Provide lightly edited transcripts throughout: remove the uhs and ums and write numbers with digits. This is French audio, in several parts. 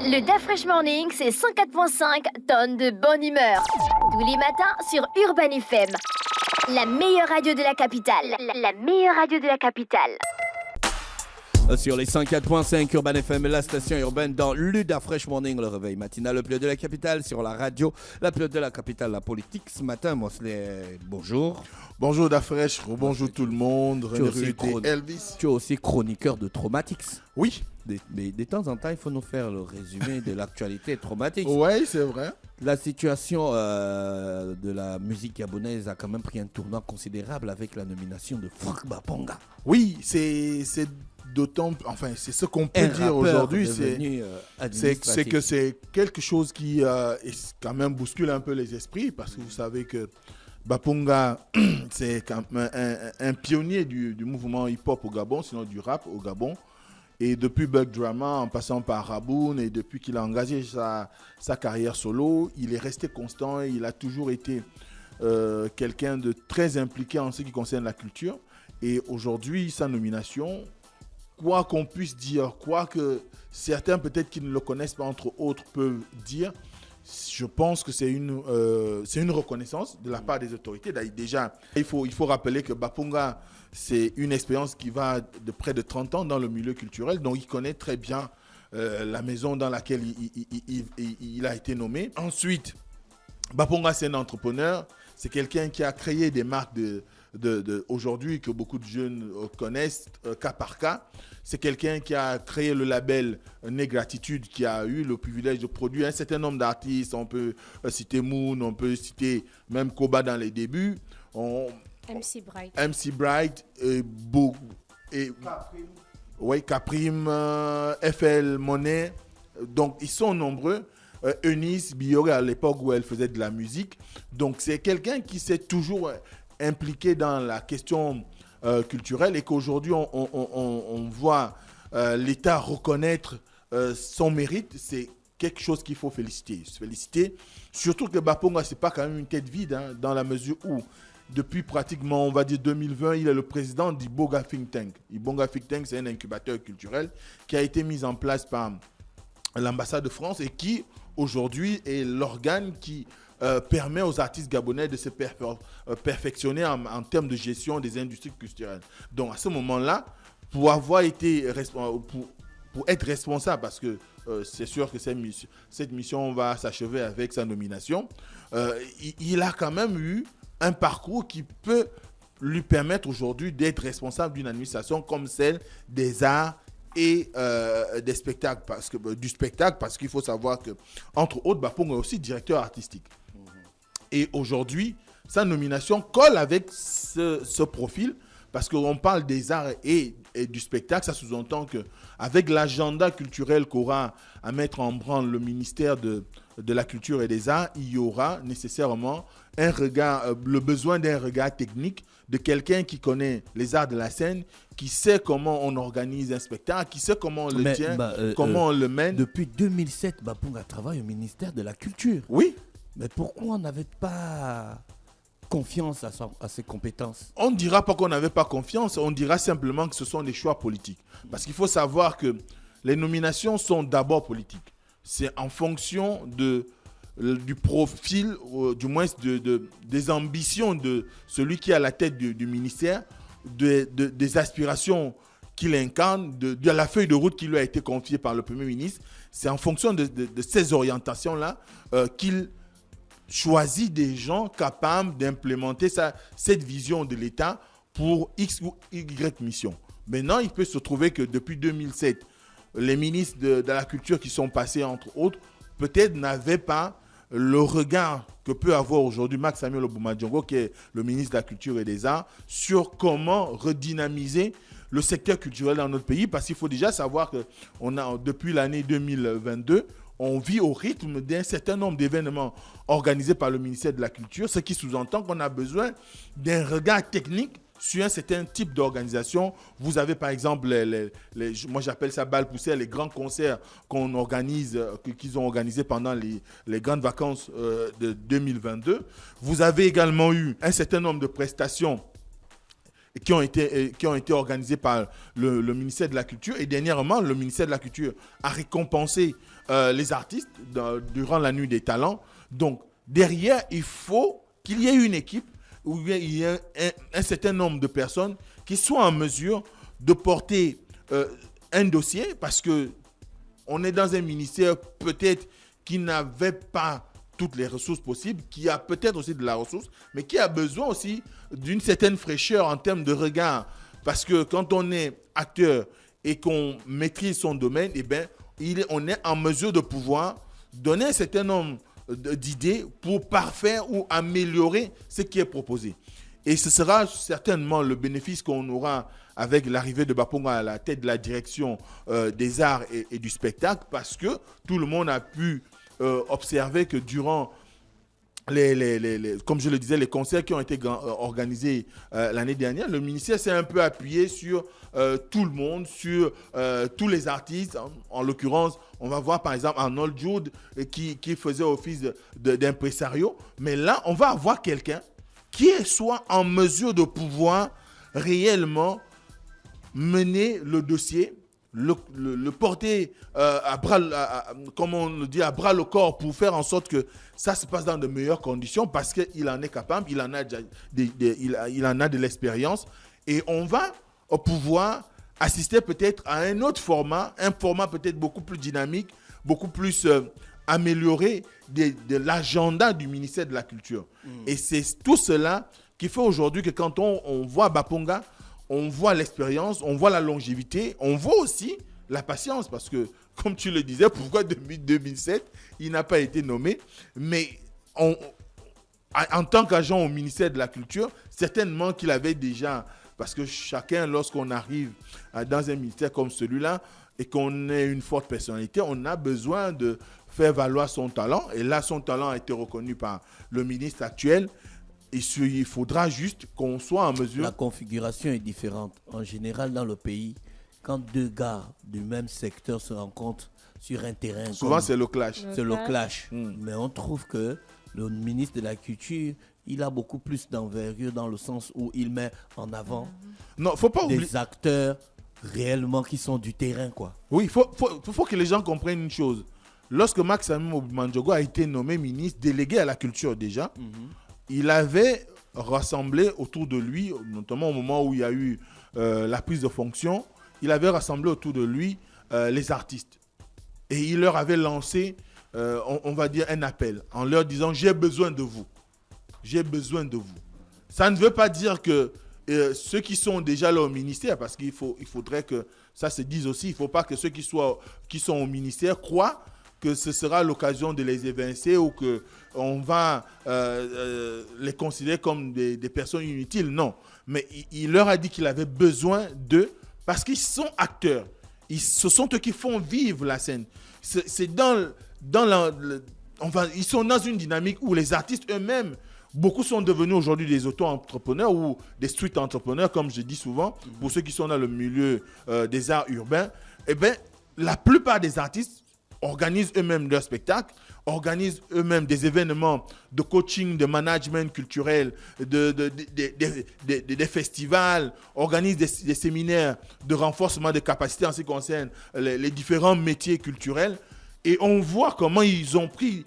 Le Da Fresh Morning, c'est 104.5 tonnes de bonne humeur. Tous les matins sur Urban FM. La meilleure radio de la capitale. La meilleure radio de la capitale. Sur les 104.5 Urban FM, la station urbaine dans le Da Fresh Morning, le réveil matinal, le plus de la capitale, sur la radio, la plus de la capitale, la politique. Ce matin, moi, c'est bonjour. Bonjour Da Fresh, bonjour tout le monde. René Ruté, Elvis. Tu es aussi chroniqueur de Traumatix. Oui. Mais de temps en temps, il faut nous faire le résumé de l'actualité Traumatix. Oui, c'est vrai. La situation de la musique gabonaise a quand même pris un tournant considérable avec la nomination de Franck Baponga. Oui, c'est d'autant, enfin, c'est ce qu'on peut dire aujourd'hui, c'est que c'est quelque chose qui quand même bouscule un peu les esprits, parce que vous savez que Baponga, c'est quand même un pionnier du mouvement hip-hop au Gabon, sinon du rap au Gabon. Et depuis Bug Drama, en passant par Raboun, et depuis qu'il a engagé sa carrière solo, il est resté constant et il a toujours été quelqu'un de très impliqué en ce qui concerne la culture. Et aujourd'hui, sa nomination, quoi qu'on puisse dire, quoi que certains peut-être qui ne le connaissent pas entre autres peuvent dire, je pense que c'est une reconnaissance de la part des autorités. Déjà, il faut rappeler que Baponga, c'est une expérience qui va de près de 30 ans dans le milieu culturel, donc il connaît très bien la maison dans laquelle il a été nommé. Ensuite, Baponga, c'est un entrepreneur, c'est quelqu'un qui a créé des marques aujourd'hui que beaucoup de jeunes connaissent, cas par cas. C'est quelqu'un qui a créé le label Negratitude, qui a eu le privilège de produire un certain nombre d'artistes. On peut citer Moon, on peut citer même Koba dans les débuts. MC Bright Caprim, FL Monet. Donc ils sont nombreux. Eunice Bioré à l'époque où elle faisait de la musique. Donc c'est quelqu'un qui s'est toujours impliqué dans la question culturelle, et qu'aujourd'hui on voit l'État reconnaître son mérite. C'est quelque chose qu'il faut féliciter. Surtout que Baponga, c'est pas quand même une tête vide, hein, dans la mesure où depuis pratiquement, on va dire 2020, il est le président d'Ibonga Think Tank. Ibonga Think Tank, c'est un incubateur culturel qui a été mis en place par l'ambassade de France et qui aujourd'hui est l'organe qui permet aux artistes gabonais de se perfectionner en termes de gestion des industries culturelles. Donc à ce moment-là, pour avoir été pour être responsable, parce que c'est sûr que cette mission va s'achever avec sa nomination, il a quand même eu un parcours qui peut lui permettre aujourd'hui d'être responsable d'une administration comme celle des arts et des spectacles, du spectacle, parce qu'il faut savoir que, entre autres, Baponga est aussi directeur artistique. Et aujourd'hui, sa nomination colle avec ce profil, parce qu'on parle des arts et du spectacle. Ça sous-entend qu'avec l'agenda culturel qu'aura à mettre en branle le ministère de la Culture et des Arts, il y aura nécessairement le besoin d'un regard technique de quelqu'un qui connaît les arts de la scène, qui sait comment on organise un spectacle, qui sait comment on le tient, comment on le mène. Depuis 2007, Baponga travaille au ministère de la Culture. Oui. Mais pourquoi on n'avait pas confiance à ses compétences? On ne dira pas qu'on n'avait pas confiance, on dira simplement que ce sont des choix politiques. Parce qu'il faut savoir que les nominations sont d'abord politiques. C'est en fonction du profil, du moins des ambitions de celui qui est à la tête du ministère, des aspirations qu'il incarne, de la feuille de route qui lui a été confiée par le Premier ministre. C'est en fonction de ces orientations-là qu'il choisit des gens capables d'implémenter cette vision de l'État pour X ou Y mission. Maintenant, il peut se trouver que depuis 2007, les ministres de la Culture qui sont passés, entre autres, peut-être n'avaient pas le regard que peut avoir aujourd'hui Max Samuel Obumadjongo, qui est le ministre de la Culture et des Arts, sur comment redynamiser le secteur culturel dans notre pays. Parce qu'il faut déjà savoir que depuis l'année 2022, on vit au rythme d'un certain nombre d'événements organisés par le ministère de la Culture, ce qui sous-entend qu'on a besoin d'un regard technique sur un certain type d'organisation. Vous avez par exemple, moi j'appelle ça bal poussière, les grands concerts qu'ils ont organisés pendant les grandes vacances de 2022. Vous avez également eu un certain nombre de prestations qui ont été organisés par le ministère de la Culture. Et dernièrement, le ministère de la Culture a récompensé les artistes durant la Nuit des Talents. Donc, derrière, il faut qu'il y ait une équipe où il y ait un certain nombre de personnes qui soient en mesure de porter un dossier, parce qu'on est dans un ministère peut-être qui n'avait pas toutes les ressources possibles, qui a peut-être aussi de la ressource, mais qui a besoin aussi d'une certaine fraîcheur en termes de regard. Parce que quand on est acteur et qu'on maîtrise son domaine, eh ben, on est en mesure de pouvoir donner un certain nombre d'idées pour parfaire ou améliorer ce qui est proposé. Et ce sera certainement le bénéfice qu'on aura avec l'arrivée de Baponga à la tête de la direction des arts et du spectacle, parce que tout le monde a pu observer que durant comme je le disais, les concerts qui ont été organisés l'année dernière, le ministère s'est un peu appuyé sur tout le monde, sur tous les artistes. En l'occurrence, on va voir par exemple Arnold Jude qui faisait office d'impresario. Mais là, on va avoir quelqu'un qui soit en mesure de pouvoir réellement mener le dossier, le porter comme on le dit, à bras le corps, pour faire en sorte que ça se passe dans de meilleures conditions, parce qu'il en est capable, il en a de l'expérience, et on va pouvoir assister peut-être à un autre format, un format peut-être beaucoup plus dynamique, beaucoup plus amélioré de l'agenda du ministère de la Culture. Et c'est tout cela qui fait aujourd'hui que quand on voit Baponga, on voit l'expérience, on voit la longévité, on voit aussi la patience, parce que, comme tu le disais, pourquoi depuis 2007, il n'a pas été nommé, mais en tant qu'agent au ministère de la Culture, certainement qu'il avait déjà, parce que chacun, lorsqu'on arrive dans un ministère comme celui-là, et qu'on ait une forte personnalité, on a besoin de faire valoir son talent, et là, son talent a été reconnu par le ministre actuel. Il faudra juste qu'on soit en mesure... La configuration est différente. En général, dans le pays, quand deux gars du même secteur se rencontrent sur un terrain... Souvent, c'est le clash. C'est le clash. Mais on trouve que le ministre de la Culture, il a beaucoup plus d'envergure dans le sens où il met en avant des acteurs réellement qui sont du terrain, quoi. Oui, il faut que les gens comprennent une chose. Lorsque Max Mandjogo a été nommé ministre délégué à la culture déjà, il avait rassemblé autour de lui, notamment au moment où il y a eu la prise de fonction, il avait rassemblé autour de lui les artistes. Et il leur avait lancé, on va dire, un appel en leur disant « J'ai besoin de vous. J'ai besoin de vous. » Ça ne veut pas dire que ceux qui sont déjà là au ministère, parce qu'il faudrait que ça se dise aussi, il ne faut pas que ceux qui sont au ministère croient que ce sera l'occasion de les évincer ou qu'on va les considérer comme des personnes inutiles. Non. Mais il leur a dit qu'il avait besoin d'eux parce qu'ils sont acteurs. Ce sont eux qui font vivre la scène. C'est ils sont dans une dynamique où les artistes eux-mêmes, beaucoup sont devenus aujourd'hui des auto-entrepreneurs ou des street entrepreneurs, comme je dis souvent, pour ceux qui sont dans le milieu des arts urbains. Eh bien, la plupart des artistes organisent eux-mêmes leurs spectacles, organisent eux-mêmes des événements de coaching, de management culturel, des festivals, organisent des séminaires de renforcement des capacités en ce qui concerne les différents métiers culturels. Et on voit comment ils ont pris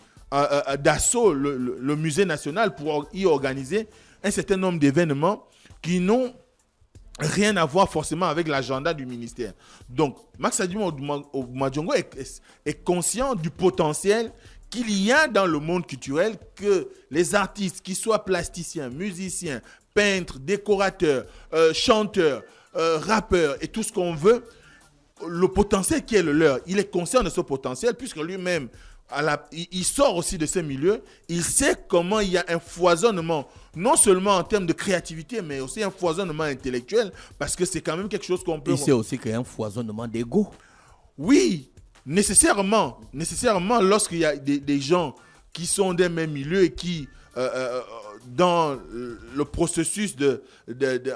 d'assaut le musée national pour y organiser un certain nombre d'événements qui n'ont rien à voir forcément avec l'agenda du ministère. Donc, Max Madjongo est conscient du potentiel qu'il y a dans le monde culturel, que les artistes, qu'ils soient plasticiens, musiciens, peintres, décorateurs, chanteurs, rappeurs et tout ce qu'on veut, le potentiel qui est le leur, il est conscient de ce potentiel puisque lui-même, il sort aussi de ces milieux, il sait comment il y a un foisonnement, non seulement en termes de créativité, mais aussi un foisonnement intellectuel, parce que c'est quand même quelque chose qu'on peut... Il sait aussi qu'il y a un foisonnement d'ego. Oui, nécessairement, lorsqu'il y a des gens qui sont des mêmes milieux et qui, dans le processus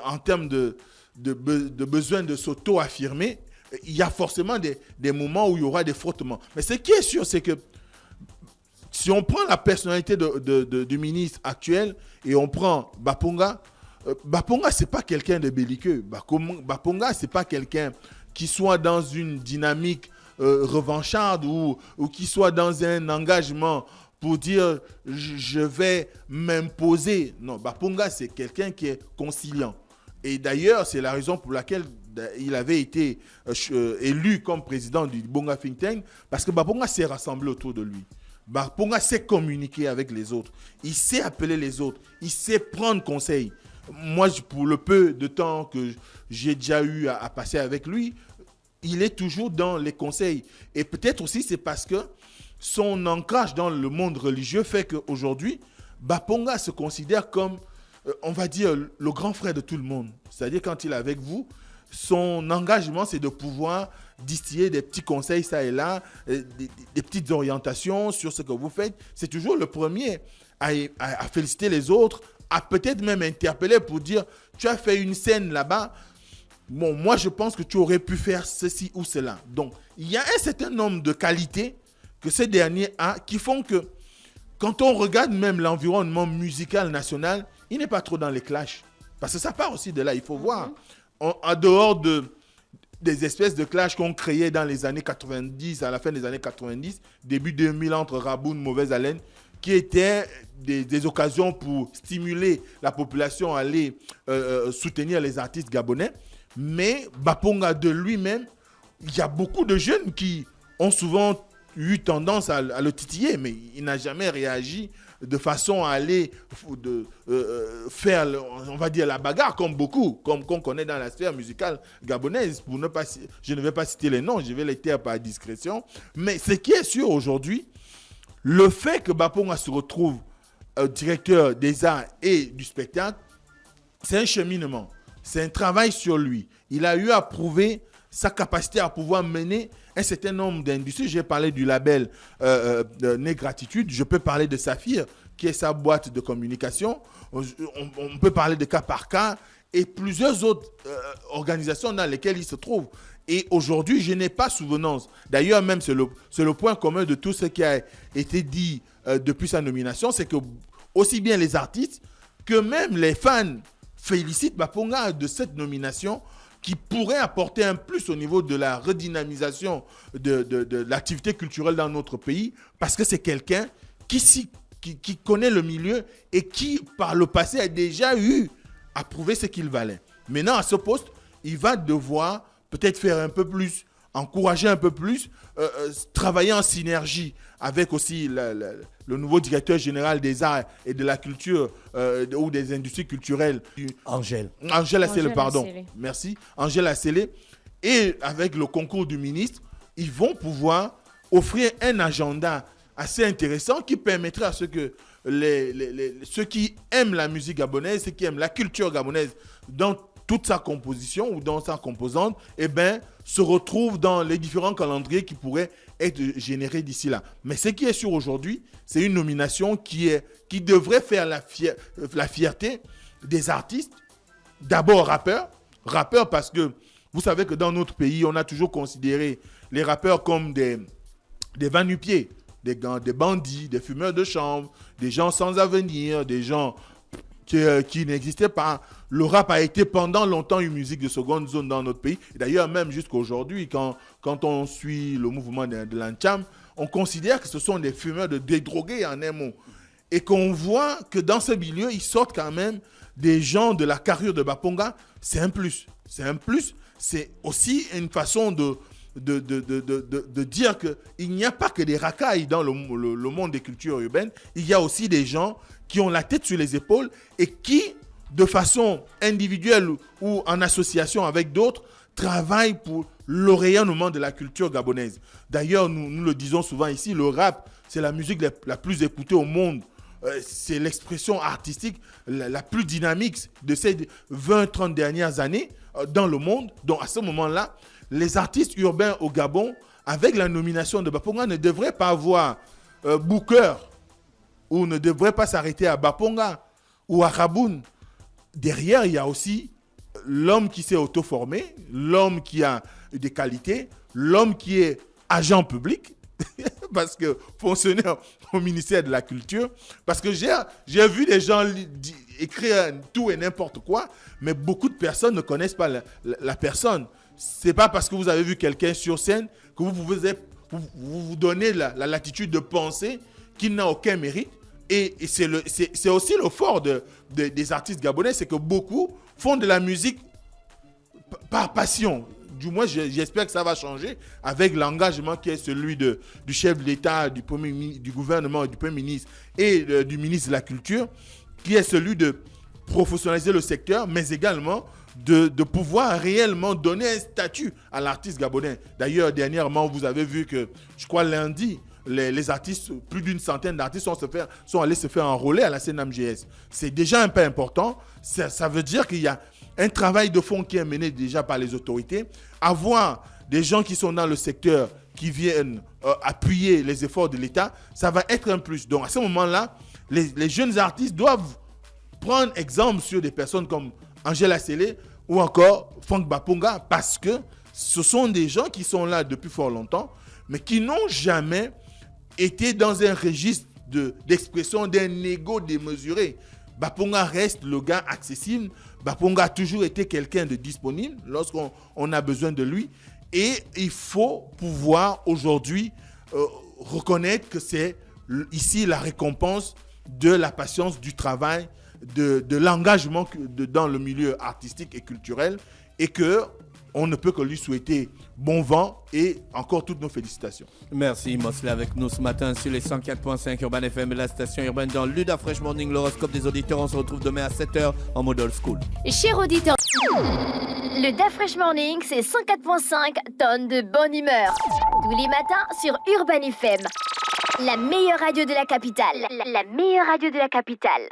en termes de besoin de s'auto-affirmer, il y a forcément des moments où il y aura des frottements. Mais ce qui est sûr, c'est que si on prend la personnalité du ministre actuel et on prend Baponga, Baponga, c'est pas quelqu'un de belliqueux. Baponga, c'est pas quelqu'un qui soit dans une dynamique revancharde ou qui soit dans un engagement pour dire je vais m'imposer. Non, Baponga, c'est quelqu'un qui est conciliant. Et d'ailleurs, c'est la raison pour laquelle il avait été élu comme président du Bonga Think Tank, parce que Baponga s'est rassemblé autour de lui. Baponga sait communiquer avec les autres. Il sait appeler les autres. Il sait prendre conseil. Moi, pour le peu de temps que j'ai déjà eu à passer avec lui, il est toujours dans les conseils. Et peut-être aussi, c'est parce que son ancrage dans le monde religieux fait qu'aujourd'hui, Baponga se considère comme, on va dire, le grand frère de tout le monde. C'est-à-dire, quand il est avec vous, son engagement, c'est de pouvoir distiller des petits conseils, ça et là, des petites orientations sur ce que vous faites. C'est toujours le premier à féliciter les autres, à peut-être même interpeller pour dire, tu as fait une scène là-bas, bon, moi je pense que tu aurais pu faire ceci ou cela. Donc, il y a un certain nombre de qualités que ces derniers ont qui font que, quand on regarde même l'environnement musical national, il n'est pas trop dans les clashs. Parce que ça part aussi de là, il faut voir. En dehors des espèces de clashs qu'on créait dans les années 90, à la fin des années 90, début 2000 entre Raboun, Mauvaise Haleine, qui étaient des occasions pour stimuler la population à aller soutenir les artistes gabonais. Mais Baponga de lui-même, il y a beaucoup de jeunes qui ont souvent eu tendance à le titiller, mais il n'a jamais réagi de façon à aller faire, on va dire, la bagarre, comme beaucoup, comme qu'on connaît dans la sphère musicale gabonaise. Je ne vais pas citer les noms, je vais les taire par discrétion. Mais ce qui est sûr aujourd'hui, le fait que Baponga se retrouve directeur des arts et du spectacle, c'est un cheminement. C'est un travail sur lui. Il a eu à prouver sa capacité à pouvoir mener un certain nombre d'industries. J'ai parlé du label Négratitude. Je peux parler de Saphir, qui est sa boîte de communication. On peut parler de Cas par Cas et plusieurs autres organisations dans lesquelles il se trouve. Et aujourd'hui, je n'ai pas souvenance. D'ailleurs, même c'est le point commun de tout ce qui a été dit depuis sa nomination, c'est que aussi bien les artistes que même les fans félicitent Baponga de cette nomination qui pourrait apporter un plus au niveau de la redynamisation de l'activité culturelle dans notre pays, parce que c'est quelqu'un qui connaît le milieu et qui, par le passé, a déjà eu à prouver ce qu'il valait. Maintenant, à ce poste, il va devoir peut-être faire un peu plus, encourager un peu plus, travailler en synergie avec aussi le nouveau directeur général des arts et de la culture ou des industries culturelles. Angèle Assélé, pardon. Merci. Angèle Assélé. Et avec le concours du ministre, ils vont pouvoir offrir un agenda assez intéressant qui permettra à ceux qui aiment la musique gabonaise, ceux qui aiment la culture gabonaise dans toute sa composition ou dans sa composante, se retrouvent dans les différents calendriers qui pourraient être générés d'ici là. Mais ce qui est sûr aujourd'hui, c'est une nomination qui devrait faire la fierté des artistes, d'abord rappeurs parce que vous savez que dans notre pays, on a toujours considéré les rappeurs comme des va-nu-pieds, des bandits, des fumeurs de chanvre, des gens sans avenir, des gens qui n'existaient pas. Le rap a été pendant longtemps une musique de seconde zone dans notre pays. D'ailleurs, même jusqu'à aujourd'hui, quand on suit le mouvement de l'Ancham, on considère que ce sont des fumeurs de dédrogués en un mot. Et qu'on voit que dans ce milieu, ils sortent quand même des gens de la carrure de Baponga. C'est un plus. C'est un plus. C'est aussi une façon de dire qu'il n'y a pas que des racailles dans le monde des cultures urbaines. Il y a aussi des gens qui ont la tête sur les épaules et qui, de façon individuelle ou en association avec d'autres, travaillent pour le rayonnement de la culture gabonaise. D'ailleurs, nous le disons souvent ici, le rap, c'est la musique la plus écoutée au monde. C'est l'expression artistique la plus dynamique de ces 20-30 dernières années dans le monde. Donc à ce moment-là, les artistes urbains au Gabon, avec la nomination de Baponga, ne devraient pas avoir Booker ou ne devraient pas s'arrêter à Baponga ou à Raboun. Derrière, il y a aussi l'homme qui s'est auto-formé, l'homme qui a des qualités, l'homme qui est agent public, parce que fonctionnaire au ministère de la Culture, parce que j'ai vu des gens écrire tout et n'importe quoi, mais beaucoup de personnes ne connaissent pas la personne. C'est pas parce que vous avez vu quelqu'un sur scène que vous donnez la latitude de penser qu'il n'a aucun mérite. Et c'est aussi le fort des artistes gabonais, c'est que beaucoup font de la musique par passion. Du moins, j'espère que ça va changer avec l'engagement qui est celui du chef de l'État, du gouvernement, du Premier ministre et du ministre de la Culture, qui est celui de professionnaliser le secteur, mais également de pouvoir réellement donner un statut à l'artiste gabonais. D'ailleurs, dernièrement, vous avez vu que, je crois lundi, les artistes, plus d'une centaine d'artistes sont allés se faire enrôler à la CNMGS. C'est déjà un pas important. Ça veut dire qu'il y a un travail de fond qui est mené déjà par les autorités. Avoir des gens qui sont dans le secteur, qui viennent appuyer les efforts de l'État, ça va être un plus. Donc à ce moment-là, les jeunes artistes doivent prendre exemple sur des personnes comme Angela Sélé ou encore Frank Bapunga, parce que ce sont des gens qui sont là depuis fort longtemps, mais qui n'ont jamais été dans un registre d'expression d'un ego démesuré. Bapunga reste le gars accessible. Bapunga a toujours été quelqu'un de disponible lorsqu'on a besoin de lui. Et il faut pouvoir aujourd'hui reconnaître que c'est ici la récompense de la patience, du travail, de l'engagement dans le milieu artistique et culturel, et qu'on ne peut que lui souhaiter bon vent et encore toutes nos félicitations. Merci Mosley avec nous ce matin sur les 104.5 Urban FM et la station urbaine dans Luda Fresh Morning, l'horoscope des auditeurs. On se retrouve demain à 7h en mode old school. Chers auditeurs, le Da Fresh Morning, c'est 104.5 tonnes de bonne humeur. Tous les matins sur Urban FM. La meilleure radio de la capitale. La meilleure radio de la capitale.